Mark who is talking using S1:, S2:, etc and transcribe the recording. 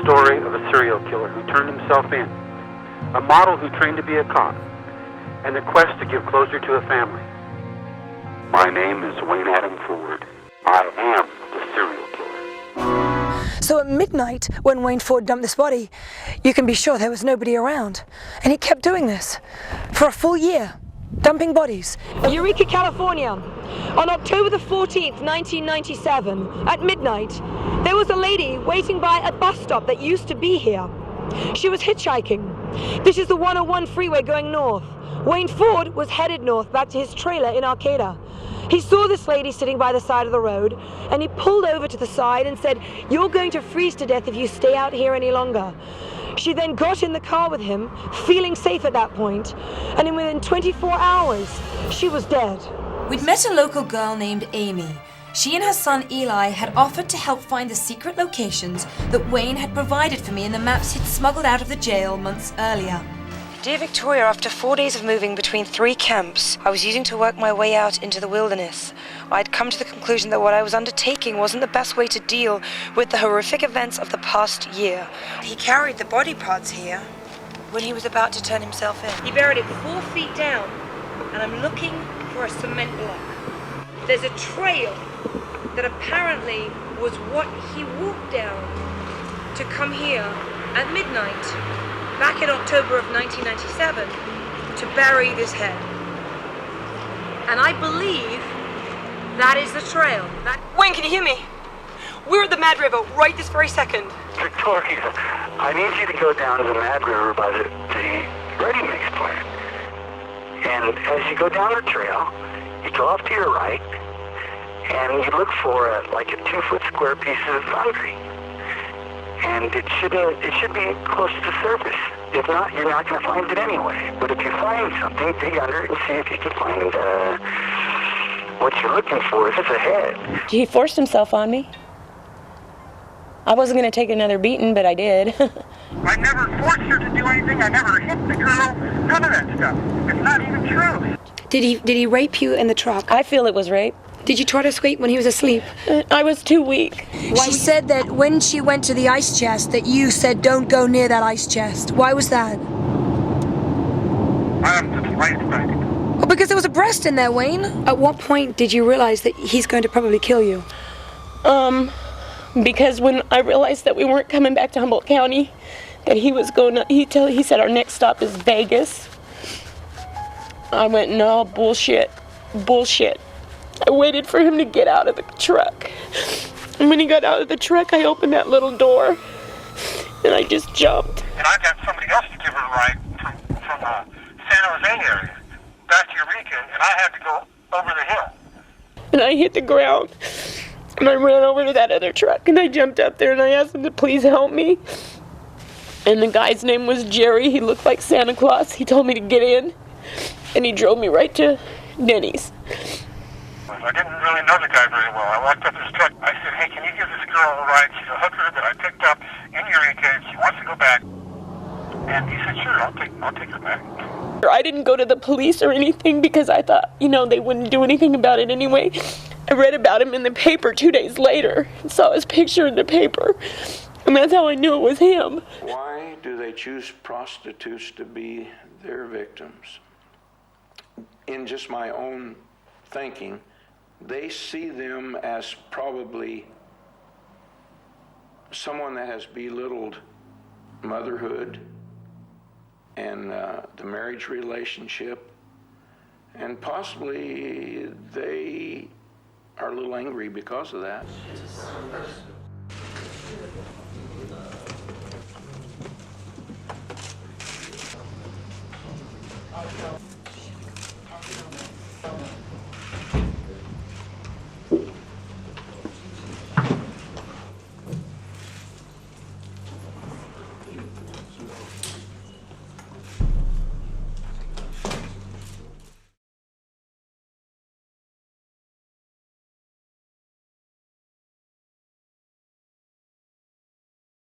S1: story of a serial killer who turned himself in, a model who trained to be a cop, and the quest to give closure to a family. My name is Wayne Adam Ford. I am the serial killer.
S2: So at midnight, when Wayne Ford dumped this body, you can be sure there was nobody around. And he kept doing this for a full year, dumping bodies. Eureka, California. On October the 14th, 1997, at midnight, there was a lady waiting by a bus stop that used to be here. She was hitchhiking. This is the 101 freeway going north. Wayne Ford was headed north back to his trailer in Arcata. He saw this lady sitting by the side of the road, and he pulled over to the side and said, "You're going to freeze to death if you stay out here any longer." She then got in the car with him, feeling safe at that point, and within 24 hours, she was dead.
S3: We'd met a local girl named Amy. She and her son Eli had offered to help find the secret locations that Wayne had provided for me in the maps he'd smuggled out of the jail months earlier.
S4: Dear Victoria, after 4 days of moving between 3 camps, I was using to work my way out into the wilderness. I'd come to the conclusion that what I was undertaking wasn't the best way to deal with the horrific events of the past year. He carried the body parts here when he was about to turn himself in. He buried it 4 feet down, and I'm looking for a cement block. There's a trail that apparently was what he walked down to come here at midnight, back in October of 1997, to bury this head. And I believe that is the trail. Wayne, can you hear me? We're at the Mad River right this very second.
S1: Victoria, I need you to go down to the Mad River by the ready mix plant. And as you go down the trail, you go off to your right, and you look for a 2-foot square piece of concrete. And it should be close to the surface. If not, you're not going to find it anyway. But if you find something, dig under it and see if you can find what you're looking for. If it's a head.
S5: He forced himself on me. I wasn't going to take another beating, but I did.
S6: I never forced her to do anything. I never hit the girl. None of that stuff. It's not even true.
S2: Did he rape you in the truck?
S5: I feel it was rape.
S2: Did you try to escape when he was asleep?
S5: I was too weak.
S2: She said that when she went to the ice chest that you said don't go near that ice chest. Why was that?
S6: I'm just right.
S2: Well, because there was a breast in there, Wayne. At what point did you realize that he's going to probably kill you?
S5: Because when I realized that we weren't coming back to Humboldt County, that he was going to, he said our next stop is Vegas. I went, no, bullshit. I waited for him to get out of the truck. And when he got out of the truck, I opened that little door, and I just jumped.
S6: And I got somebody else to give her a ride from San Jose area back to Eureka, and I had to go over the hill.
S5: And I hit the ground, and I ran over to that other truck, and I jumped up there, and I asked him to please help me. And the guy's name was Jerry. He looked like Santa Claus. He told me to get in, and he drove me right to Denny's.
S6: I didn't really know the guy very well. I walked up his truck. I said, "Hey, can you give this girl a ride? She's a hooker that I picked up in Eureka, and she wants to go back." And he said, "Sure, I'll take her back."
S5: I didn't go to the police or anything because I thought, they wouldn't do anything about it anyway. I read about him in the paper 2 days later and saw his picture in the paper. And that's how I knew it was him.
S7: Why do they choose prostitutes to be their victims? In just my own thinking, they see them as probably someone that has belittled motherhood and the marriage relationship, and possibly they are a little angry because of that.